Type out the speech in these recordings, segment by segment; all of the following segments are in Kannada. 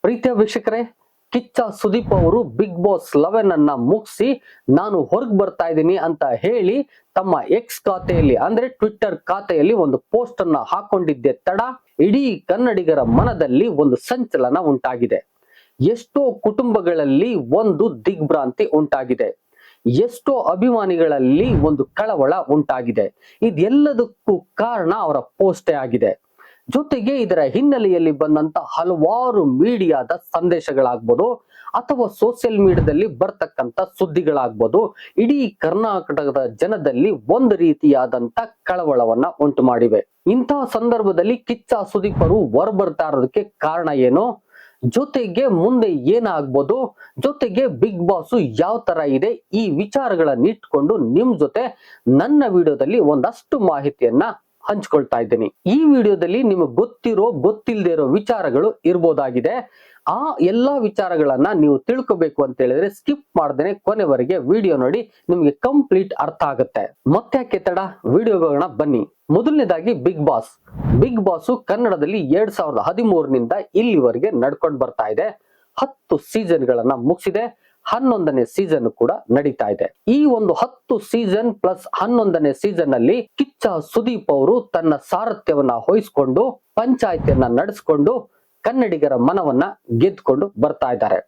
ಪ್ರೀತಿಯ ವೀಕ್ಷಕರೇ, ಕಿಚ್ಚ ಸುದೀಪ್ ಅವರು ಬಿಗ್ ಬಾಸ್ 11 ಅನ್ನ ಮುಗಿಸಿ ನಾನು ಹೊರಗೆ ಬರ್ತಾ ಇದ್ದೀನಿ ಅಂತ ಹೇಳಿ ತಮ್ಮ ಎಕ್ಸ್ ಖಾತೆಯಲ್ಲಿ ಅಂದ್ರೆ ಟ್ವಿಟ್ಟರ್ ಖಾತೆಯಲ್ಲಿ ಒಂದು ಪೋಸ್ಟ್ ಅನ್ನ ಹಾಕೊಂಡಿದ್ದೆ ತಡ ಇಡೀ ಕನ್ನಡಿಗರ ಮನದಲ್ಲಿ ಒಂದು ಸಂಚಲನ ಉಂಟಾಗಿದೆ. ಎಷ್ಟೋ ಕುಟುಂಬಗಳಲ್ಲಿ ಒಂದು ದಿಗ್ಭ್ರಾಂತಿ ಉಂಟಾಗಿದೆ. ಎಷ್ಟೋ ಅಭಿಮಾನಿಗಳಲ್ಲಿ ಒಂದು ಕಳವಳ ಉಂಟಾಗಿದೆ. ಇದೆಲ್ಲದಕ್ಕೂ ಕಾರಣ ಅವರ ಪೋಸ್ಟೇ ಆಗಿದೆ. ಜೊತೆಗೆ ಇದರ ಹಿನ್ನೆಲೆಯಲ್ಲಿ ಬಂದಂತ ಹಲವಾರು ಮೀಡಿಯಾದ ಸಂದೇಶಗಳಾಗ್ಬೋದು ಅಥವಾ ಸೋಷಿಯಲ್ ಮೀಡಿಯಾದಲ್ಲಿ ಬರ್ತಕ್ಕಂಥ ಸುದ್ದಿಗಳಾಗ್ಬೋದು ಇಡೀ ಕರ್ನಾಟಕದ ಜನದಲ್ಲಿ ಒಂದು ರೀತಿಯಾದಂತ ಕಳವಳವನ್ನ ಉಂಟು ಮಾಡಿವೆ. ಇಂತಹ ಸಂದರ್ಭದಲ್ಲಿ ಕಿಚ್ಚ ಸುದೀಪ್ ಅವರು ಹೊರಬರ್ತಾ ಇರೋದಕ್ಕೆ ಕಾರಣ ಏನು, ಜೊತೆಗೆ ಮುಂದೆ ಏನಾಗ್ಬೋದು, ಜೊತೆಗೆ ಬಿಗ್ ಬಾಸ್ ಯಾವ ತರ ಇದೆ, ಈ ವಿಚಾರಗಳನ್ನ ಇಟ್ಕೊಂಡು ನಿಮ್ ಜೊತೆ ನನ್ನ ವಿಡಿಯೋದಲ್ಲಿ ಒಂದಷ್ಟು ಮಾಹಿತಿಯನ್ನ ಹಂಚ್ಕೊಳ್ತಾ ಇದ್ದೀನಿ. ಈ ವಿಡಿಯೋದಲ್ಲಿ ನಿಮಗೆ ಗೊತ್ತಿಲ್ಲದೆ ಇರೋ ವಿಚಾರಗಳು ಇರ್ಬೋದಾಗಿದೆ. ಆ ಎಲ್ಲಾ ವಿಚಾರಗಳನ್ನ ನೀವು ತಿಳ್ಕೋಬೇಕು ಅಂತ ಹೇಳಿದ್ರೆ ಸ್ಕಿಪ್ ಮಾಡ್ದೇನೆ ಕೊನೆವರೆಗೆ ವಿಡಿಯೋ ನೋಡಿ, ನಿಮ್ಗೆ ಕಂಪ್ಲೀಟ್ ಅರ್ಥ ಆಗುತ್ತೆ. ಮತ್ತೆ ಯಾಕೆ ತಡ, ವಿಡಿಯೋಗಳನ್ನ ಬನ್ನಿ. ಮೊದಲನೇದಾಗಿ ಬಿಗ್ ಬಾಸ್ ಕನ್ನಡದಲ್ಲಿ 2013ನಿಂದ ಇಲ್ಲಿವರೆಗೆ ನಡ್ಕೊಂಡು ಬರ್ತಾ ಇದೆ. 10 ಸೀಸನ್ ಗಳನ್ನ ಮುಗಿಸಿದೆ. 11ನೇ ಸೀಸನ್ ಕೂಡ ನಡೀತಾ ಇದೆ. ಈ ಒಂದು 10 ಸೀಸನ್ ಪ್ಲಸ್ 11ನೇ ಸೀಸನ್ ಅಲ್ಲಿ ಕಿಚ್ಚ ಸುದೀಪ್ ಅವರು ತನ್ನ ಸಾರಥ್ಯವನ್ನ ವಹಿಸಿಕೊಂಡು ಪಂಚಾಯತಿಯನ್ನ ನಡೆಸಿಕೊಂಡು ಕನ್ನಡಿಗರ ಮನವನ್ನ ಗೆದ್ಕೊಂಡು ಬರ್ತಾ ಇದ್ದಾರೆ.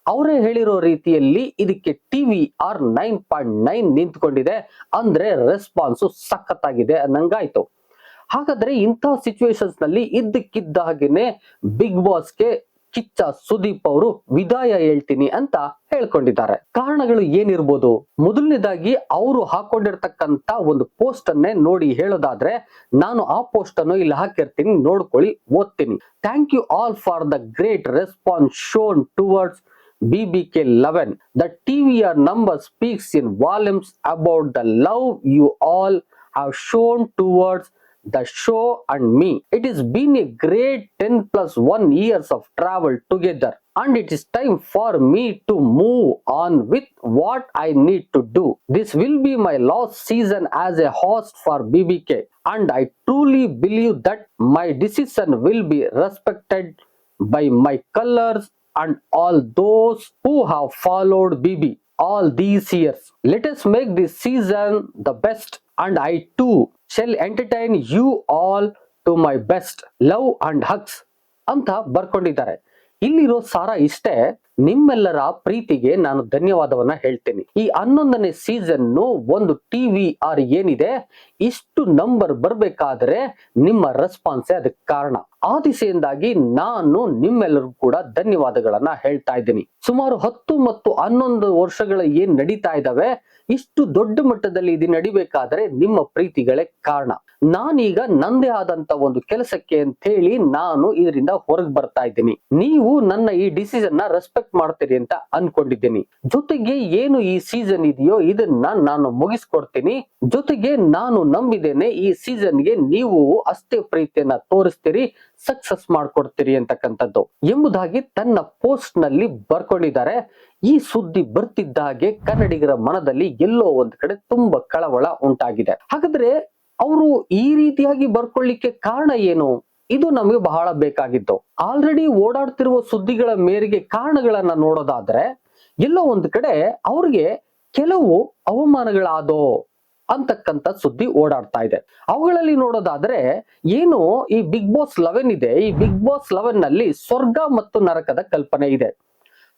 ಅವರೇ ಹೇಳಿರೋ ರೀತಿಯಲ್ಲಿ ಇದಕ್ಕೆ TVR 9.9 ನಿಂತ್ಕೊಂಡಿದೆ. ಅಂದ್ರೆ ರೆಸ್ಪಾನ್ಸ್ ಸಖತ್ತಾಗಿದೆ ಅನ್ನಂಗಾಯ್ತು. ಹಾಗಾದ್ರೆ ಇಂತಹ ಸಿಚುವೇಶನ್ಸ್ ನಲ್ಲಿ ಇದ್ದಕ್ಕಿದ್ದ ಹಾಗೇನೆ ಬಿಗ್ ಬಾಸ್ಗೆ ಕಿಚ್ಚ ಸುದೀಪ್ ಅವರು ವಿದಾಯ ಹೇಳ್ತೀನಿ ಅಂತ ಹೇಳ್ಕೊಂಡಿದ್ದಾರೆ. ಕಾರಣಗಳು ಏನಿರ್ಬೋದು? ಮೊದಲನೇದಾಗಿ ಅವರು ಹಾಕೊಂಡಿರ್ತಕ್ಕಂತ ಒಂದು ಪೋಸ್ಟ್ ಅನ್ನೇ ನೋಡಿ ಹೇಳೋದಾದ್ರೆ, ನಾನು ಆ ಪೋಸ್ಟ್ ಅನ್ನು ಇಲ್ಲಿ ಹಾಕಿರ್ತೀನಿ, ನೋಡ್ಕೊಳ್ಳಿ, ಓದ್ತೀನಿ. Thank you all for the great response shown towards BBK 11. The TVR number speaks in volumes about the love you all have shown towards the show and me. It has been a great 10+1 years of travel together, and it is time for me to move on with what I need to do. This will be my last season as a host for BBK, and I truly believe that my decision will be respected by my colors and all those who have followed BB all these years. Let us make this season the best, and I too shall entertain you all to my best. Love and hugs ಅಂತ ಬರ್ಕೊಂಡಿದ್ದಾರೆ. ಇಲ್ಲಿರೋ ಸಾರ ಇಷ್ಟೇ, ನಿಮ್ಮೆಲ್ಲರ ಪ್ರೀತಿಗೆ ನಾನು ಧನ್ಯವಾದವನ್ನ ಹೇಳ್ತೀನಿ. ಈ 11ನೇ ಸೀಸನ್ ಒಂದು TVR ಏನಿದೆ, ಇಷ್ಟು ನಂಬರ್ ಬರ್ಬೇಕಾದ್ರೆ ನಿಮ್ಮ ರೆಸ್ಪಾನ್ಸೇ ಅದಕ್ಕೆ ಕಾರಣ. ಆ ದಿಸೆಯಿಂದಾಗಿ ನಾನು ನಿಮ್ಮೆಲ್ಲರಿಗೂ ಕೂಡ ಧನ್ಯವಾದಗಳನ್ನ ಹೇಳ್ತಾ ಇದ್ದೀನಿ. ಸುಮಾರು 10 ಮತ್ತು 11 ವರ್ಷಗಳ ಏನ್ ನಡೀತಾ ಇದಾವೆ, ಇಷ್ಟು ದೊಡ್ಡ ಮಟ್ಟದಲ್ಲಿ ಇದು ನಡಿಬೇಕಾದ್ರೆ ನಿಮ್ಮ ಪ್ರೀತಿಗಳೇ ಕಾರಣ. ನಾನೀಗ ನಂದೇ ಆದಂತ ಒಂದು ಕೆಲಸಕ್ಕೆ ಅಂತ ಹೇಳಿ ನಾನು ಇದರಿಂದ ಹೊರಗೆ ಬರ್ತಾ ಇದ್ದೀನಿ. ನೀವು ನನ್ನ ಈ ಡಿಸಿಷನ್ ನ ರೆಸ್ಪೆಕ್ಟ್ ಮಾಡ್ತೀರಿ ಅಂತ ಅನ್ಕೊಂಡಿದ್ದೀನಿ. ಜೊತೆಗೆ ಏನು ಈ ಸೀಸನ್ ಇದೆಯೋ ಇದನ್ನ ನಾನು ಮುಗಿಸ್ಕೊಡ್ತೀನಿ. ಜೊತೆಗೆ ನಾನು ನಂಬಿದ್ದೇನೆ ಈ ಸೀಸನ್ಗೆ ನೀವು ಅಷ್ಟೇ ಪ್ರೀತಿಯನ್ನ ತೋರಿಸ್ತೀರಿ, ಸಕ್ಸಸ್ ಮಾಡ್ಕೊಡ್ತೀರಿ ಅಂತಕ್ಕಂಥದ್ದು ಎಂಬುದಾಗಿ ತನ್ನ ಪೋಸ್ಟ್ ನಲ್ಲಿ ಬರ್ಕೊಂಡಿದ್ದಾರೆ. ಈ ಸುದ್ದಿ ಬರ್ತಿದ್ದ ಹಾಗೆ ಕನ್ನಡಿಗರ ಮನದಲ್ಲಿ ಎಲ್ಲೋ ಒಂದ್ ಕಡೆ ತುಂಬಾ ಕಳವಳ ಉಂಟಾಗಿದೆ. ಹಾಗಾದ್ರೆ ಅವರು ಈ ರೀತಿಯಾಗಿ ಬರ್ಕೊಳ್ಳಿಕ್ಕೆ ಕಾರಣ ಏನು? ಇದು ನಮಗೆ ಬಹಳ ಬೇಕಾಗಿತ್ತು. ಆಲ್ರೆಡಿ ಓಡಾಡ್ತಿರುವ ಸುದ್ದಿಗಳ ಮೇರೆಗೆ ಕಾರಣಗಳನ್ನ ನೋಡೋದಾದ್ರೆ ಎಲ್ಲೋ ಒಂದ್ ಕಡೆ ಅವ್ರಿಗೆ ಕೆಲವು ಅವಮಾನಗಳಾದೋ ಅಂತಕ್ಕಂಥ ಸುದ್ದಿ ಓಡಾಡ್ತಾ ಇದೆ. ಅವುಗಳಲ್ಲಿ ನೋಡೋದಾದ್ರೆ ಏನು ಈ ಬಿಗ್ ಬಾಸ್ 11 ಇದೆ, ಈ ಬಿಗ್ ಬಾಸ್ 11 ನಲ್ಲಿ ಸ್ವರ್ಗ ಮತ್ತು ನರಕದ ಕಲ್ಪನೆ ಇದೆ.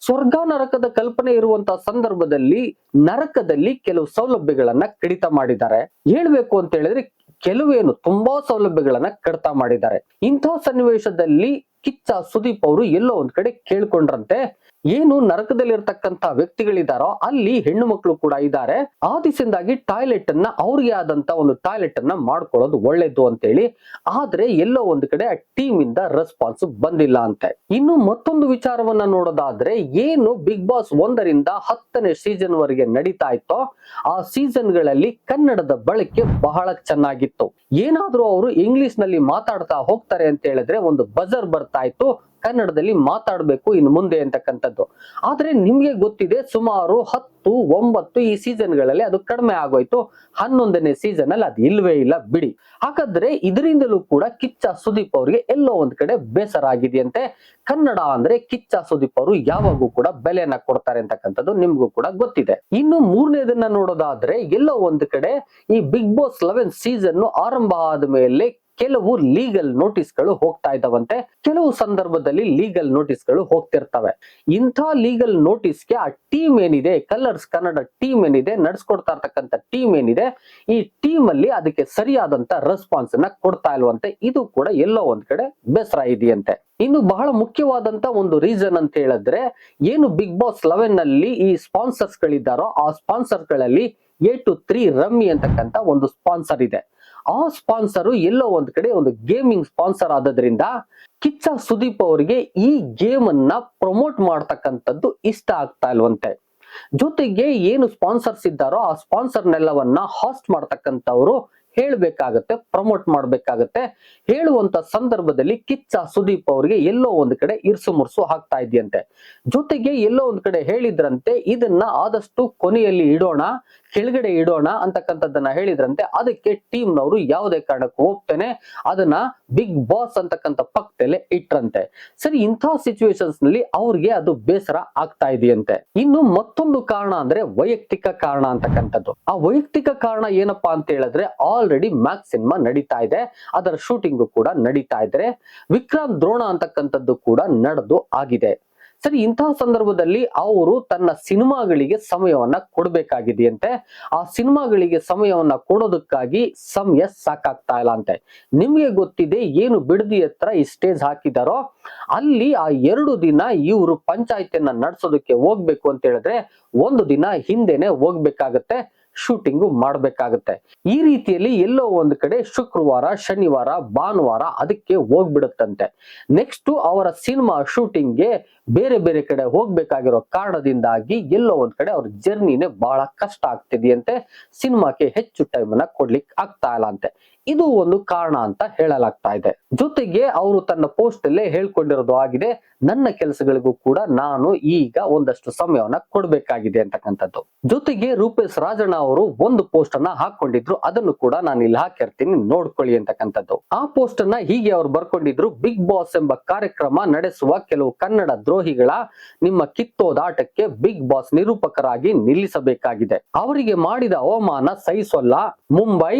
ಸ್ವರ್ಗ ನರಕದ ಕಲ್ಪನೆ ಇರುವಂತಹ ಸಂದರ್ಭದಲ್ಲಿ ನರಕದಲ್ಲಿ ಕೆಲವು ಸೌಲಭ್ಯಗಳನ್ನ ಕಡಿತ ಮಾಡಿದ್ದಾರೆ. ಹೇಳ್ಬೇಕು ಅಂತ ಹೇಳಿದ್ರೆ ಕೆಲವೇನು ತುಂಬಾ ಸೌಲಭ್ಯಗಳನ್ನ ಕಡಿತ ಮಾಡಿದ್ದಾರೆ. ಇಂತಹ ಸನ್ನಿವೇಶದಲ್ಲಿ ಕಿಚ್ಚ ಸುದೀಪ್ ಅವರು ಎಲ್ಲೋ ಒಂದ್ ಕಡೆ ಕೇಳ್ಕೊಂಡ್ರಂತೆ, ಏನು ನರಕದಲ್ಲಿ ಇರ್ತಕ್ಕಂತ ವ್ಯಕ್ತಿಗಳಿದಾರೋ ಅಲ್ಲಿ ಹೆಣ್ಣು ಮಕ್ಕಳು ಕೂಡ ಇದ್ದಾರೆ, ಆ ದಿಸೆಯಿಂದಾಗಿ ಟಾಯ್ಲೆಟ್ ಅನ್ನ ಅವ್ರಿಗೆ ಆದಂತ ಒಂದು ಟಾಯ್ಲೆಟ್ ಅನ್ನ ಮಾಡ್ಕೊಳ್ಳೋದು ಒಳ್ಳೇದು ಅಂತ ಹೇಳಿ. ಆದ್ರೆ ಎಲ್ಲೋ ಒಂದ್ ಕಡೆ ಆ ಟೀಮ್ ಇಂದ ರೆಸ್ಪಾನ್ಸ್ ಬಂದಿಲ್ಲ ಅಂತೆ. ಇನ್ನು ಮತ್ತೊಂದು ವಿಚಾರವನ್ನ ನೋಡೋದಾದ್ರೆ, ಏನು ಬಿಗ್ ಬಾಸ್ 1ರಿಂದ 10ನೇ ಸೀಸನ್ ವರೆಗೆ ನಡೀತಾ ಇತ್ತೋ ಆ ಸೀಸನ್ ಗಳಲ್ಲಿ ಕನ್ನಡದ ಬಳಕೆ ಬಹಳ ಚೆನ್ನಾಗಿತ್ತು. ಏನಾದ್ರೂ ಅವರು ಇಂಗ್ಲಿಷ್ ನಲ್ಲಿ ಮಾತಾಡ್ತಾ ಹೋಗ್ತಾರೆ ಅಂತ ಹೇಳಿದ್ರೆ ಒಂದು ಬಜರ್ ಬರ್ತಾ ಇತ್ತು, ಕನ್ನಡದಲ್ಲಿ ಮಾತಾಡ್ಬೇಕು ಇನ್ನು ಮುಂದೆ ಅಂತಕ್ಕಂಥದ್ದು. ಆದ್ರೆ ನಿಮ್ಗೆ ಗೊತ್ತಿದೆ, ಸುಮಾರು 10, 9 ಈ ಸೀಸನ್ಗಳಲ್ಲಿ ಅದು ಕಡಿಮೆ ಆಗೋಯ್ತು. 11ನೇ ಸೀಸನ್ ಅಲ್ಲಿ ಅದು ಇಲ್ವೇ ಇಲ್ಲ ಬಿಡಿ. ಹಾಗಾದ್ರೆ ಇದರಿಂದಲೂ ಕೂಡ ಕಿಚ್ಚ ಸುದೀಪ್ ಅವರಿಗೆ ಎಲ್ಲೋ ಒಂದ್ ಕಡೆ ಬೇಸರ ಆಗಿದೆಯಂತೆ. ಕನ್ನಡ ಅಂದ್ರೆ ಕಿಚ್ಚ ಸುದೀಪ್ ಅವರು ಯಾವಾಗೂ ಕೂಡ ಬೆಲೆಯನ್ನ ಕೊಡ್ತಾರೆ ಅಂತಕ್ಕಂಥದ್ದು ನಿಮ್ಗೂ ಕೂಡ ಗೊತ್ತಿದೆ. ಇನ್ನು ಮೂರನೇದನ್ನ ನೋಡೋದಾದ್ರೆ, ಎಲ್ಲೋ ಒಂದ್ ಕಡೆ ಈ ಬಿಗ್ ಬಾಸ್ 11 ಸೀಸನ್ ಆರಂಭ ಆದ ಮೇಲೆ ಕೆಲವು ಲೀಗಲ್ ನೋಟಿಸ್ ಗಳು ಹೋಗ್ತಾ ಇದ್ದಾವಂತೆ. ಕೆಲವು ಸಂದರ್ಭದಲ್ಲಿ ಲೀಗಲ್ ನೋಟಿಸ್ ಗಳು ಹೋಗ್ತಿರ್ತವೆ. ಇಂಥ ಲೀಗಲ್ ನೋಟಿಸ್ಗೆ ಆ ಟೀಮ್ ಏನಿದೆ, ಕಲರ್ಸ್ ಕನ್ನಡ ಟೀಮ್ ಏನಿದೆ, ನಡ್ಸ್ಕೊಡ್ತಾ ಇರ್ತಕ್ಕಂಥ ಟೀಮ್ ಏನಿದೆ, ಈ ಟೀಮ್ ಅಲ್ಲಿ ಅದಕ್ಕೆ ಸರಿಯಾದಂತ ರೆಸ್ಪಾನ್ಸ್ ಅನ್ನ ಕೊಡ್ತಾ ಇಲ್ವಂತೆ. ಇದು ಕೂಡ ಎಲ್ಲೋ ಒಂದ್ ಕಡೆ ಬೇಸರ ಇದೆಯಂತೆ. ಇನ್ನು ಬಹಳ ಮುಖ್ಯವಾದಂತ ಒಂದು ರೀಸನ್ ಅಂತ ಹೇಳಿದ್ರೆ, ಏನು ಬಿಗ್ ಬಾಸ್ 11 ನಲ್ಲಿ ಈ ಸ್ಪಾನ್ಸರ್ಸ್ ಗಳಿದ್ದಾರೋ ಆ ಸ್ಪಾನ್ಸರ್ ಗಳಲ್ಲಿ A to 3 ರಮ್ಮಿ ಅಂತಕ್ಕಂಥ ಒಂದು ಸ್ಪಾನ್ಸರ್ ಇದೆ. ಆ ಸ್ಪಾನ್ಸರ್ ಎಲ್ಲೋ ಒಂದ್ ಕಡೆ ಒಂದು ಗೇಮಿಂಗ್ ಸ್ಪಾನ್ಸರ್ ಆದ್ರಿಂದ ಕಿಚ್ಚ ಸುದೀಪ್ ಅವರಿಗೆ ಈ ಗೇಮ್ ಅನ್ನ ಪ್ರಮೋಟ್ ಮಾಡ್ತಕ್ಕಂಥದ್ದು ಇಷ್ಟ ಆಗ್ತಾ ಇಲ್ವಂತೆ. ಜೊತೆಗೆ ಏನು ಸ್ಪಾನ್ಸರ್ಸ್ ಇದ್ದಾರೋ ಆ ಸ್ಪಾನ್ಸರ್ನೆಲ್ಲವನ್ನ ಹಾಸ್ಟ್ ಮಾಡ್ತಕ್ಕಂಥವ್ರು ಹೇಳ್ಬೇಕಾಗತ್ತೆ, ಪ್ರಮೋಟ್ ಮಾಡ್ಬೇಕಾಗತ್ತೆ. ಹೇಳುವಂತ ಸಂದರ್ಭದಲ್ಲಿ ಕಿಚ್ಚ ಸುದೀಪ್ ಅವರಿಗೆ ಎಲ್ಲೋ ಒಂದ್ ಕಡೆ ಇರ್ಸು ಮುರ್ಸು ಆಗ್ತಾ ಇದೆಯಂತೆ. ಜೊತೆಗೆ ಎಲ್ಲೋ ಒಂದ್ ಕಡೆ ಹೇಳಿದ್ರಂತೆ, ಇದನ್ನ ಆದಷ್ಟು ಕೊನೆಯಲ್ಲಿ ಇಡೋಣ, ಕೆಳಗಡೆ ಇಡೋಣ ಅಂತಕ್ಕಂಥದ್ದನ್ನ ಹೇಳಿದ್ರಂತೆ. ಅದಕ್ಕೆ ಟೀಮ್ ನವರು ಯಾವುದೇ ಕಾರಣಕ್ಕೂ ಹೋಗ್ತೇನೆ ಅದನ್ನ ಬಿಗ್ ಬಾಸ್ ಅಂತಕ್ಕಂಥ ಪಕ್ಕದಲ್ಲೇ ಇಟ್ರಂತೆ. ಸರಿ, ಇಂಥ ಸಿಚುವೇಶನ್ಸ್ ನಲ್ಲಿ ಅವ್ರಿಗೆ ಅದು ಬೇಸರ ಆಗ್ತಾ ಇದೆಯಂತೆ. ಇನ್ನು ಮತ್ತೊಂದು ಕಾರಣ ಅಂದ್ರೆ ವೈಯಕ್ತಿಕ ಕಾರಣ ಅಂತಕ್ಕಂಥದ್ದು. ಆ ವೈಯಕ್ತಿಕ ಕಾರಣ ಏನಪ್ಪಾ ಅಂತ ಹೇಳಿದ್ರೆ, ಆಲ್ರೆಡಿ ಮ್ಯಾಕ್ಸ್ ಸಿನಿಮಾ ನಡೀತಾ ಇದೆ, ಅದರ ಶೂಟಿಂಗ್ ಕೂಡ ನಡೀತಾ ಇದ್ರೆ, ವಿಕ್ರಾಂತ್ ದ್ರೋಣ ಅಂತಕ್ಕಂಥದ್ದು ಕೂಡ ನಡೆದು ಆಗಿದೆ. ಸರಿ, ಇಂತಹ ಸಂದರ್ಭದಲ್ಲಿ ಅವರು ತನ್ನ ಸಿನಿಮಾಗಳಿಗೆ ಸಮಯವನ್ನ ಕೊಡ್ಬೇಕಾಗಿದೆಯಂತೆ. ಆ ಸಿನಿಮಾಗಳಿಗೆ ಸಮಯವನ್ನ ಕೊಡೋದಕ್ಕಾಗಿ ಸಮಯ ಸಾಕಾಗ್ತಾ ಇಲ್ಲ ಅಂತೆ. ನಿಮ್ಗೆ ಗೊತ್ತಿದೆ, ಏನು ಬಿಡದಿ ಹತ್ರ ಈ ಸ್ಟೇಜ್ ಹಾಕಿದಾರೋ ಅಲ್ಲಿ ಆ 2 ದಿನ ಇವರು ಪಂಚಾಯತಿಯನ್ನ ನಡೆಸೋದಕ್ಕೆ ಹೋಗ್ಬೇಕು ಅಂತ ಹೇಳಿದ್ರೆ 1 ದಿನ ಹಿಂದೆನೆ ಹೋಗ್ಬೇಕಾಗತ್ತೆ, ಶೂಟಿಂಗು ಮಾಡ್ಬೇಕಾಗತ್ತೆ. ಈ ರೀತಿಯಲ್ಲಿ ಎಲ್ಲೋ ಒಂದ್ ಕಡೆ ಶುಕ್ರವಾರ, ಶನಿವಾರ, ಭಾನುವಾರ ಅದಕ್ಕೆ ಹೋಗ್ಬಿಡುತ್ತಂತೆ. ನೆಕ್ಸ್ಟ್ ಅವರ ಸಿನಿಮಾ ಶೂಟಿಂಗ್ಗೆ ಬೇರೆ ಬೇರೆ ಕಡೆ ಹೋಗ್ಬೇಕಾಗಿರೋ ಕಾರಣದಿಂದಾಗಿ ಎಲ್ಲೋ ಒಂದ್ ಕಡೆ ಅವ್ರ ಜರ್ನಿನೇ ಬಹಳ ಕಷ್ಟ ಆಗ್ತಿದೆಯಂತೆ. ಸಿನಿಮಾಕ್ಕೆ ಹೆಚ್ಚು ಟೈಮ್ ಅನ್ನ ಕೊಡ್ಲಿಕ್ಕೆ ಆಗ್ತಾ ಇಲ್ಲ ಅಂತೆ. ಇದು ಒಂದು ಕಾರಣ ಅಂತ ಹೇಳಲಾಗ್ತಾ ಇದೆ. ಜೊತೆಗೆ ಅವರು ತನ್ನ ಪೋಸ್ಟ್ ಅಲ್ಲೇ ಹೇಳ್ಕೊಂಡಿರೋದು ಆಗಿದೆ, ನನ್ನ ಕೆಲಸಗಳಿಗೂ ಕೂಡ ನಾನು ಈಗ ಒಂದಷ್ಟು ಸಮಯವನ್ನ ಕೊಡ್ಬೇಕಾಗಿದೆ ಅಂತಕ್ಕಂಥದ್ದು. ಜೊತೆಗೆ ರೂಪೇಶ್ ರಾಜಣ್ಣ ಅವರು ಒಂದು ಪೋಸ್ಟ್ ಅನ್ನ ಹಾಕೊಂಡಿದ್ರು, ಅದನ್ನು ಕೂಡ ನಾನು ಇಲ್ಲಿ ಹಾಕಿರ್ತೀನಿ, ನೋಡ್ಕೊಳ್ಳಿ ಅಂತಕ್ಕಂಥದ್ದು. ಆ ಪೋಸ್ಟ್ ಅನ್ನ ಹೀಗೆ ಅವ್ರು ಬರ್ಕೊಂಡಿದ್ರು: ಬಿಗ್ ಬಾಸ್ ಎಂಬ ಕಾರ್ಯಕ್ರಮ ನಡೆಸುವ ಕೆಲವು ಕನ್ನಡ ದ್ರೋಹಿಗಳ ನಿಮ್ಮ ಕಿತ್ತೋದಾಟಕ್ಕೆ ಬಿಗ್ ಬಾಸ್ ನಿರೂಪಕರಾಗಿ ನಿಲ್ಲಿಸಬೇಕಾಗಿದೆ. ಅವರಿಗೆ ಮಾಡಿದ ಅವಮಾನ ಸಹಿಸೋಲ್ಲ. ಮುಂಬೈ,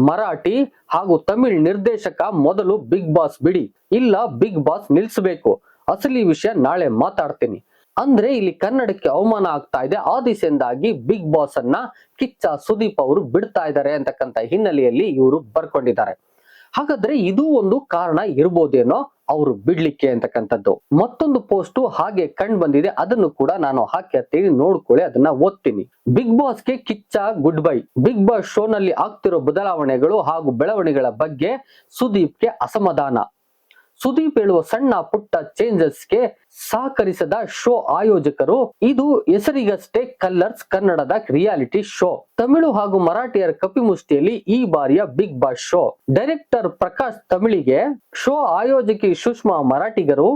ಮರಾಠಿ ಹಾಗೂ ತಮಿಳ್ ನಿರ್ದೇಶಕ ಮೊದಲು ಬಿಗ್ ಬಾಸ್ ಬಿಡಿ, ಇಲ್ಲ ಬಿಗ್ ಬಾಸ್ ನಿಲ್ಸಬೇಕು. ಅಸಲಿ ವಿಷಯ ನಾಳೆ ಮಾತಾಡ್ತೀನಿ. ಅಂದ್ರೆ ಇಲ್ಲಿ ಕನ್ನಡಕ್ಕೆ ಅವಮಾನ ಆಗ್ತಾ ಇದೆ. ಆ ದಿಸೆಯಿಂದಾಗಿ ಬಿಗ್ ಬಾಸ್ ಅನ್ನ ಕಿಚ್ಚ ಸುದೀಪ್ ಅವರು ಬಿಡ್ತಾ ಇದ್ದಾರೆ ಅಂತಕ್ಕಂಥ ಹಿನ್ನೆಲೆಯಲ್ಲಿ ಇವರು ಬರ್ಕೊಂಡಿದ್ದಾರೆ. ಹಾಗಾದ್ರೆ ಇದು ಒಂದು ಕಾರಣ ಇರ್ಬೋದೇನೋ ಅವರು ಬಿಡ್ಲಿಕ್ಕೆ ಅಂತಕ್ಕಂಥದ್ದು. ಮತ್ತೊಂದು ಪೋಸ್ಟ್ ಹಾಗೆ ಕಂಡು ಬಂದಿದೆ, ಅದನ್ನು ಕೂಡ ನಾನು ಹಾಕಿರ್ತೀನಿ, ನೋಡ್ಕೊಳ್ಳಿ, ಅದನ್ನ ಓದ್ತೀನಿ. ಬಿಗ್ ಬಾಸ್ಗೆ Kichcha good bye. Bigg Boss show ನಲ್ಲಿ ಆಗ್ತಿರೋ ಬದಲಾವಣೆಗಳು ಹಾಗೂ ಬೆಳವಣಿಗೆಗಳ ಬಗ್ಗೆ ಸುದೀಪ್ಗೆ ಅಸಮಾಧಾನ. ಸುದೀಪ್ ಹೇಳುವ ಸಣ್ಣ ಪುಟ್ಟ ಚೇಂಜಸ್ಗೆ ಸಹಕರಿಸದ ಶೋ ಆಯೋಜಕರು. ಇದು ಹೆಸರಿಗಷ್ಟೇ ಕಲರ್ಸ್ ಕನ್ನಡದ ರಿಯಾಲಿಟಿ ಶೋ. ತಮಿಳು ಹಾಗೂ ಮರಾಠಿಯರ ಕಪಿಮುಷ್ಟಿಯಲ್ಲಿ ಈ ಬಾರಿಯ Bigg Boss show. Director Prakash ತಮಿಳಿಗೆ, ಶೋ ಆಯೋಜಕಿ ಸುಷ್ಮಾ ಮರಾಠಿಗರು.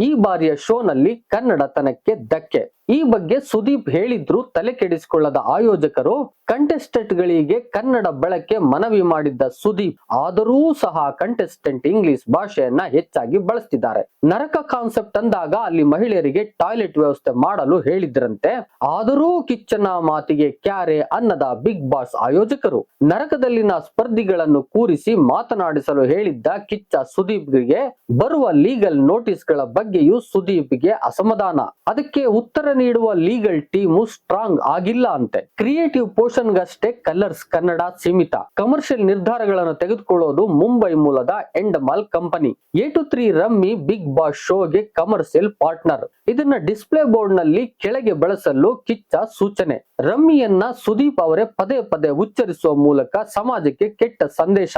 ಈ ಬಾರಿಯ ಶೋ ನಲ್ಲಿ ಕನ್ನಡತನಕ್ಕೆ ಧಕ್ಕೆ. ಈ ಬಗ್ಗೆ ಸುದೀಪ್ ಹೇಳಿದ್ರು ತಲೆ ಕೆಡಿಸಿಕೊಳ್ಳದ ಆಯೋಜಕರು. ಕಂಟೆಸ್ಟೆಂಟ್ ಗಳಿಗೆ ಕನ್ನಡ ಬಳಕೆ ಮನವಿ ಮಾಡಿದ್ದ ಸುದೀಪ್, ಆದರೂ ಸಹ ಕಂಟೆಸ್ಟೆಂಟ್ ಇಂಗ್ಲಿಷ್ ಭಾಷೆಯನ್ನ ಹೆಚ್ಚಾಗಿ ಬಳಸ್ತಿದ್ದಾರೆ. ನರಕ ಕಾನ್ಸೆಪ್ಟ್ ಅಂದಾಗ ಅಲ್ಲಿ ಮಹಿಳೆಯರಿಗೆ ಟಾಯ್ಲೆಟ್ ವ್ಯವಸ್ಥೆ ಮಾಡಲು ಹೇಳಿದ್ರಂತೆ. ಆದರೂ ಕಿಚ್ಚನ ಮಾತಿಗೆ ಕ್ಯಾರೆ ಅನ್ನದ ಬಿಗ್ ಬಾಸ್ ಆಯೋಜಕರು. ನರಕದಲ್ಲಿನ ಸ್ಪರ್ಧಿಗಳನ್ನು ಕೂರಿಸಿ ಮಾತನಾಡಿಸಲು ಹೇಳಿದ್ದ ಕಿಚ್ಚ ಸುದೀಪ್ಗೆ ಬರುವ ಲೀಗಲ್ ನೋಟಿಸ್ ಗಳ ಬಗ್ಗೆಯೂ ಸುದೀಪ್ಗೆ ಅಸಮಾಧಾನ. ಅದಕ್ಕೆ ಉತ್ತರ ನೀಡುವ ಲೀಗಲ್ ಟೀಮು ಸ್ಟ್ರಾಂಗ್ ಆಗಿಲ್ಲ ಅಂತೆ. ಕ್ರಿಯೇಟಿವ್ ಪೋರ್ಷನ್ ಗಷ್ಟೇ ಕಲರ್ಸ್ ಕನ್ನಡ ಸೀಮಿತ. ಕಮರ್ಷಿಯಲ್ ನಿರ್ಧಾರಗಳನ್ನು ತೆಗೆದುಕೊಳ್ಳೋದು ಮುಂಬೈ ಮೂಲದ Endemol company. A to 3 rummy Bigg Boss ಶೋಗೆ ಕಮರ್ಷಿಯಲ್ ಪಾರ್ಟ್ನರ್. ಇದನ್ನ ಡಿಸ್ಪ್ಲೇ ಬೋರ್ಡ್ ನಲ್ಲಿ ಕೆಳಗೆ ಬಳಸಲು ಕಿಚ್ಚ ಸೂಚನೆ. ರಮ್ಮಿಯನ್ನ ಸುದೀಪ್ ಅವರೇ ಪದೇ ಪದೇ ಉಚ್ಚರಿಸುವ ಮೂಲಕ ಸಮಾಜಕ್ಕೆ ಕೆಟ್ಟ ಸಂದೇಶ.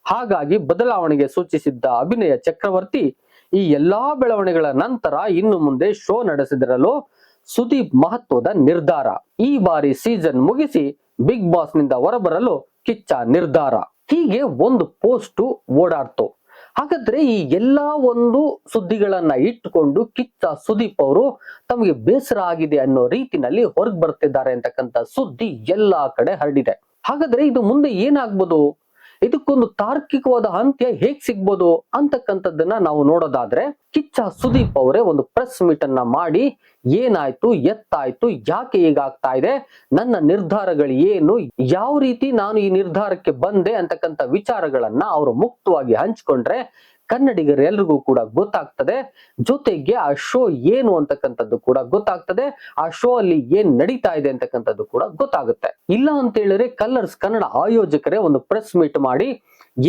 ಹಾಗಾಗಿ ಬದಲಾವಣೆಗೆ ಸೂಚಿಸಿದ್ದ ಅಭಿನಯ ಚಕ್ರವರ್ತಿ ಈ ಎಲ್ಲಾ ಬೆಳವಣಿಗೆಗಳ ನಂತರ ಇನ್ನು ಮುಂದೆ ಶೋ ನಡೆಸಿದಿರಲು ಸುದೀಪ್ ಮಹತ್ವದ ನಿರ್ಧಾರ. ಈ ಬಾರಿ ಸೀಸನ್ ಮುಗಿಸಿ ಬಿಗ್ ಬಾಸ್ ನಿಂದ ಹೊರಬರಲು ಕಿಚ್ಚ ನಿರ್ಧಾರ. ಹೀಗೆ ಒಂದು ಪೋಸ್ಟ್ ಓಡಾಡ್ತು. ಹಾಗಾದ್ರೆ ಈ ಎಲ್ಲಾ ಒಂದು ಸುದ್ದಿಗಳನ್ನ ಇಟ್ಟುಕೊಂಡು ಕಿಚ್ಚ ಸುದೀಪ್ ಅವರು ತಮಗೆ ಬೇಸರ ಆಗಿದೆ ಅನ್ನೋ ರೀತಿನಲ್ಲಿ ಹೊರಗೆ ಬರ್ತಿದ್ದಾರೆ ಅಂತಕ್ಕಂಥ ಸುದ್ದಿ ಎಲ್ಲಾ ಕಡೆ ಹರಡಿದೆ. ಹಾಗಾದ್ರೆ ಇದು ಮುಂದೆ ಏನಾಗ್ಬೋದು, ಇದಕ್ಕೊಂದು ತಾರ್ಕಿಕವಾದ ಅಂತ್ಯ ಹೇಗ್ ಸಿಗ್ಬೋದು ಅಂತಕ್ಕಂಥದ್ದನ್ನ ನಾವು ನೋಡೋದಾದ್ರೆ, ಕಿಚ್ಚ ಸುದೀಪ್ ಅವರೇ ಒಂದು ಪ್ರೆಸ್ ಮೀಟ್ ಅನ್ನ ಮಾಡಿ ಏನಾಯ್ತು, ಎತ್ತಾಯ್ತು, ಯಾಕೆ ಹೀಗಾಗ್ತಾ ಇದೆ, ನನ್ನ ನಿರ್ಧಾರಗಳು ಏನು, ಯಾವ ರೀತಿ ನಾನು ಈ ನಿರ್ಧಾರಕ್ಕೆ ಬಂದೆ ಅಂತಕ್ಕಂಥ ವಿಚಾರಗಳನ್ನ ಅವರು ಮುಕ್ತವಾಗಿ ಹಂಚ್ಕೊಂಡ್ರೆ ಕನ್ನಡಿಗರೆಲ್ರಿಗೂ ಕೂಡ ಗೊತ್ತಾಗ್ತದೆ. ಜೊತೆಗೆ ಆ ಶೋ ಏನು ಅಂತಕ್ಕಂಥದ್ದು ಕೂಡ ಗೊತ್ತಾಗ್ತದೆ, ಆ ಶೋ ಅಲ್ಲಿ ಏನ್ ನಡೀತಾ ಇದೆ ಅಂತಕ್ಕಂಥದ್ದು ಕೂಡ ಗೊತ್ತಾಗುತ್ತೆ. ಇಲ್ಲ ಅಂತ ಹೇಳಿದ್ರೆ ಕಲರ್ಸ್ ಕನ್ನಡ ಆಯೋಜಕರೇ ಒಂದು ಪ್ರೆಸ್ ಮೀಟ್ ಮಾಡಿ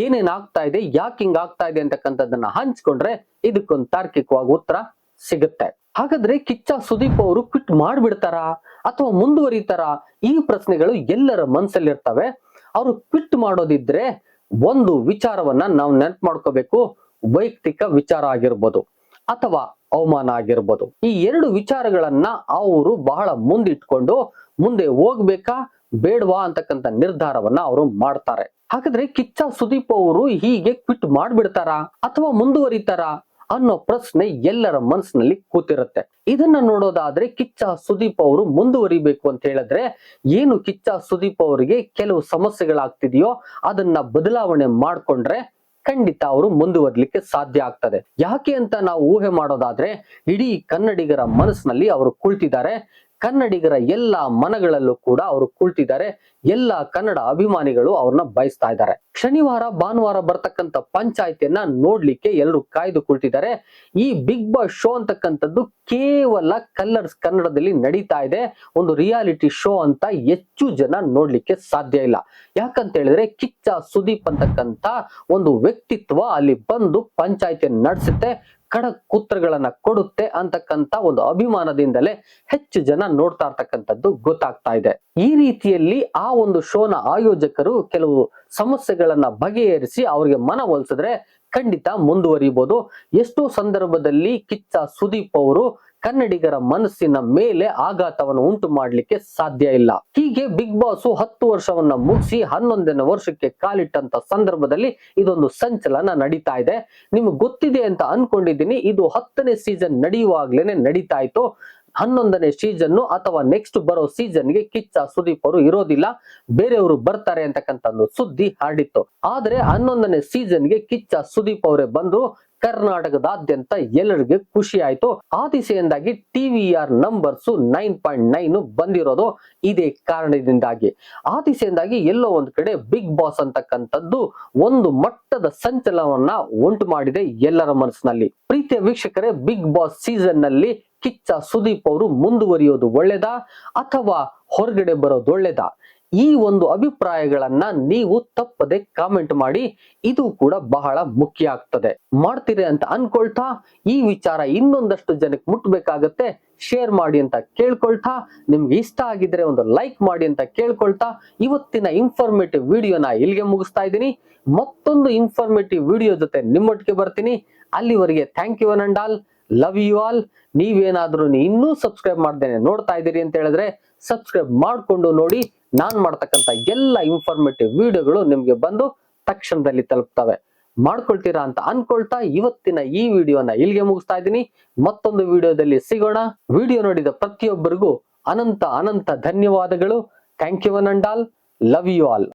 ಏನೇನ್ ಆಗ್ತಾ ಇದೆ, ಯಾಕೆ ಹಿಂಗ್ ಆಗ್ತಾ ಇದೆ ಅಂತಕ್ಕಂಥದ್ದನ್ನ ಹಂಚ್ಕೊಂಡ್ರೆ ಇದಕ್ಕೊಂದು ತಾರ್ಕಿಕವಾಗಿ ಉತ್ತರ ಸಿಗುತ್ತೆ. ಹಾಗಾದ್ರೆ ಕಿಚ್ಚ ಸುದೀಪ್ ಅವರು ಕ್ವಿಟ್ ಮಾಡ್ಬಿಡ್ತಾರಾ ಅಥವಾ ಮುಂದುವರಿತಾರಾ, ಈ ಪ್ರಶ್ನೆಗಳು ಎಲ್ಲರ ಮನಸ್ಸಲ್ಲಿರ್ತವೆ. ಅವರು ಕ್ವಿಟ್ ಮಾಡೋದಿದ್ರೆ ಒಂದು ವಿಚಾರವನ್ನ ನಾವು ನೆನಪು ಮಾಡ್ಕೋಬೇಕು, ವೈಯಕ್ತಿಕ ವಿಚಾರ ಆಗಿರ್ಬೋದು ಅಥವಾ ಅವಮಾನ ಆಗಿರ್ಬೋದು. ಈ ಎರಡು ವಿಚಾರಗಳನ್ನ ಅವರು ಬಹಳ ಮುಂದಿಟ್ಕೊಂಡು ಮುಂದೆ ಹೋಗ್ಬೇಕಾ ಬೇಡವಾ ಅಂತಕ್ಕಂಥ ನಿರ್ಧಾರವನ್ನ ಅವರು ಮಾಡ್ತಾರೆ. ಹಾಗಾದ್ರೆ ಕಿಚ್ಚ ಸುದೀಪ್ ಅವರು ಹೀಗೆ ಕ್ವಿಟ್ ಮಾಡ್ಬಿಡ್ತಾರಾ ಅಥವಾ ಮುಂದುವರಿತಾರಾ ಅನ್ನೋ ಪ್ರಶ್ನೆ ಎಲ್ಲರ ಮನಸ್ಸಿನಲ್ಲಿ ಕೂತಿರುತ್ತೆ. ಇದನ್ನ ನೋಡೋದಾದ್ರೆ ಕಿಚ್ಚ ಸುದೀಪ್ ಅವರು ಮುಂದುವರಿಬೇಕು ಅಂತ ಹೇಳಿದ್ರೆ, ಏನು ಕಿಚ್ಚ ಸುದೀಪ್ ಅವರಿಗೆ ಕೆಲವು ಸಮಸ್ಯೆಗಳಾಗ್ತಿದೆಯೋ ಅದನ್ನ ಬದಲಾವಣೆ ಮಾಡ್ಕೊಂಡ್ರೆ ಖಂಡಿತ ಅವರು ಮುಂದುವರ್ಲಿಕ್ಕೆ ಸಾಧ್ಯ ಆಗ್ತದೆ. ಯಾಕೆ ಅಂತ ನಾವು ಊಹೆ ಮಾಡೋದಾದ್ರೆ, ಇಡೀ ಕನ್ನಡಿಗರ ಮನಸ್ಸಿನಲ್ಲಿ ಅವರು ಕುಳಿತಿದ್ದಾರೆ, ಕನ್ನಡಿಗರ ಎಲ್ಲಾ ಮನಗಳಲ್ಲೂ ಕೂಡ ಅವರು ಕುಳಿತಿದ್ದಾರೆ, ಎಲ್ಲಾ ಕನ್ನಡ ಅಭಿಮಾನಿಗಳು ಅವ್ರನ್ನ ಬಯಸ್ತಾ ಇದ್ದಾರೆ. ಶನಿವಾರ ಭಾನುವಾರ ಬರ್ತಕ್ಕಂಥ ಪಂಚಾಯಿತಿಯನ್ನ ನೋಡ್ಲಿಕ್ಕೆ ಎಲ್ಲರೂ ಕಾಯ್ದು ಕುಳಿತಿದ್ದಾರೆ. ಈ ಬಿಗ್ ಬಾಸ್ ಶೋ ಅಂತಕ್ಕಂಥದ್ದು ಕೇವಲ ಕಲರ್ಸ್ ಕನ್ನಡದಲ್ಲಿ ನಡೀತಾ ಇದೆ, ಒಂದು ರಿಯಾಲಿಟಿ ಶೋ ಅಂತ ಹೆಚ್ಚು ಜನ ನೋಡ್ಲಿಕ್ಕೆ ಸಾಧ್ಯ ಇಲ್ಲ. ಯಾಕಂತ ಹೇಳಿದ್ರೆ ಕಿಚ್ಚ ಸುದೀಪ್ ಅಂತಕ್ಕಂಥ ಒಂದು ವ್ಯಕ್ತಿತ್ವ ಅಲ್ಲಿ ಬಂದು ಪಂಚಾಯಿತಿಯನ್ನು ನಡೆಸುತ್ತೆ, ಖಡಕ್ ಉತ್ತರಗಳನ್ನ ಕೊಡುತ್ತೆ ಅಂತಕ್ಕಂಥ ಒಂದು ಅಭಿಮಾನದಿಂದಲೇ ಹೆಚ್ಚು ಜನ ನೋಡ್ತಾ ಇರ್ತಕ್ಕಂಥದ್ದು ಗೊತ್ತಾಗ್ತಾ ಇದೆ. ಈ ರೀತಿಯಲ್ಲಿ ಆ ಒಂದು ಶೋನ ಆಯೋಜಕರು ಕೆಲವು ಸಮಸ್ಯೆಗಳನ್ನ ಬಗೆಹರಿಸಿ ಅವರಿಗೆ ಮನವೊಲಿಸಿದ್ರೆ ಖಂಡಿತ ಮುಂದುವರಿಬಹುದು. ಎಷ್ಟೋ ಸಂದರ್ಭದಲ್ಲಿ ಕಿಚ್ಚ ಸುದೀಪ್ ಅವರು ಕನ್ನಡಿಗರ ಮನಸ್ಸಿನ ಮೇಲೆ ಆಘಾತವನ್ನು ಉಂಟು ಮಾಡ್ಲಿಕ್ಕೆ ಸಾಧ್ಯ ಇಲ್ಲ. ಹೀಗೆ ಬಿಗ್ ಬಾಸ್ 10 ವರ್ಷವನ್ನ ಮುಗಿಸಿ 11ನೇ ವರ್ಷಕ್ಕೆ ಕಾಲಿಟ್ಟಂತ ಸಂದರ್ಭದಲ್ಲಿ ಇದೊಂದು ಸಂಚಲನ ನಡೀತಾ ಇದೆ. ನಿಮ್ಗೆ ಗೊತ್ತಿದೆ ಅಂತ ಅನ್ಕೊಂಡಿದ್ದೀನಿ, ಇದು 10ನೇ ಸೀಸನ್ ನಡೆಯುವಾಗ್ಲೇನೆ ನಡೀತಾ ಇತ್ತು. 11ನೇ ಸೀಸನ್ ಅಥವಾ ನೆಕ್ಸ್ಟ್ ಬರೋ ಸೀಸನ್ಗೆ ಕಿಚ್ಚ ಸುದೀಪ್ ಅವರು ಇರೋದಿಲ್ಲ, ಬೇರೆಯವರು ಬರ್ತಾರೆ ಅಂತಕ್ಕಂಥ ಒಂದು ಸುದ್ದಿ ಹರಡಿತ್ತು. ಆದ್ರೆ 11ನೇ ಸೀಸನ್ಗೆ ಕಿಚ್ಚ ಸುದೀಪ್ ಅವರೇ ಬಂದ್ರು. ಕರ್ನಾಟಕದಾದ್ಯಂತ ಎಲ್ಲರಿಗೆ ಖುಷಿ ಆಯ್ತು. ಆ ದಿಸೆಯಿಂದಾಗಿ TVR ನಂಬರ್ಸ್ 9.9 ಬಂದಿರೋದು ಇದೇ ಕಾರಣದಿಂದಾಗಿ. ಆ ದಿಸೆಯಿಂದಾಗಿ ಎಲ್ಲೋ ಒಂದ್ ಕಡೆ ಬಿಗ್ ಬಾಸ್ ಅಂತಕ್ಕಂಥದ್ದು ಒಂದು ಮಟ್ಟದ ಸಂಚಲನವನ್ನ ಉಂಟು ಮಾಡಿದೆ ಎಲ್ಲರ ಮನಸ್ಸಿನಲ್ಲಿ. ಪ್ರೀತಿಯ ವೀಕ್ಷಕರೇ, ಬಿಗ್ ಬಾಸ್ ಸೀಸನ್ ನಲ್ಲಿ ಕಿಚ್ಚ ಸುದೀಪ್ ಅವರು ಮುಂದುವರಿಯೋದು ಒಳ್ಳೇದಾ ಅಥವಾ ಹೊರಗಡೆ ಬರೋದು ಒಳ್ಳೇದಾ? ಈ ಒಂದು ಅಭಿಪ್ರಾಯಗಳನ್ನ ನೀವು ತಪ್ಪದೆ ಕಾಮೆಂಟ್ ಮಾಡಿ, ಇದು ಕೂಡ ಬಹಳ ಮುಖ್ಯ ಆಗ್ತದೆ. ಮಾಡ್ತೀರಿ ಅಂತ ಅನ್ಕೊಳ್ತಾ ಈ ವಿಚಾರ ಇನ್ನೊಂದಷ್ಟು ಜನಕ್ಕೆ ಮುಟ್ಬೇಕಾಗತ್ತೆ, ಶೇರ್ ಮಾಡಿ ಅಂತ ಕೇಳ್ಕೊಳ್ತಾ, ನಿಮ್ಗೆ ಇಷ್ಟ ಆಗಿದ್ರೆ ಒಂದು ಲೈಕ್ ಮಾಡಿ ಅಂತ ಕೇಳ್ಕೊಳ್ತಾ ಇವತ್ತಿನ ಇನ್ಫಾರ್ಮೇಟಿವ್ ವಿಡಿಯೋನ ಇಲ್ಲಿಗೆ ಮುಗಿಸ್ತಾ ಇದ್ದೀನಿ. ಮತ್ತೊಂದು ಇನ್ಫಾರ್ಮೇಟಿವ್ ವಿಡಿಯೋ ಜೊತೆ ನಿಮ್ಮೊಟ್ಟಿಗೆ ಬರ್ತೀನಿ. ಅಲ್ಲಿವರೆಗೆ thank you and all, love you all. ನೀವೇನಾದ್ರೂ ಇನ್ನೂ ಸಬ್ಸ್ಕ್ರೈಬ್ ಮಾಡ್ದೇನೆ ನೋಡ್ತಾ ಇದ್ದೀರಿ ಅಂತ ಹೇಳಿದ್ರೆ ಸಬ್ಸ್ಕ್ರೈಬ್ ಮಾಡ್ಕೊಂಡು ನೋಡಿ. ನಾನ್ ಮಾಡ್ತಕ್ಕಂಥ ಎಲ್ಲ ಇನ್ಫಾರ್ಮೇಟಿವ್ ವಿಡಿಯೋಗಳು ನಿಮ್ಗೆ ಬಂದು ತಕ್ಷಣದಲ್ಲಿ ತಲುಪ್ತವೆ. ಮಾಡ್ಕೊಳ್ತೀರಾ ಅಂತ ಅನ್ಕೊಳ್ತಾ ಇವತ್ತಿನ ಈ ವಿಡಿಯೋನ ಇಲ್ಲಿಗೆ ಮುಗಿಸ್ತಾ ಇದ್ದೀನಿ. ಮತ್ತೊಂದು ವಿಡಿಯೋದಲ್ಲಿ ಸಿಗೋಣ. ವಿಡಿಯೋ ನೋಡಿದ ಪ್ರತಿಯೊಬ್ಬರಿಗೂ ಅನಂತ ಅನಂತ ಧನ್ಯವಾದಗಳು. Thank you and all, love you all.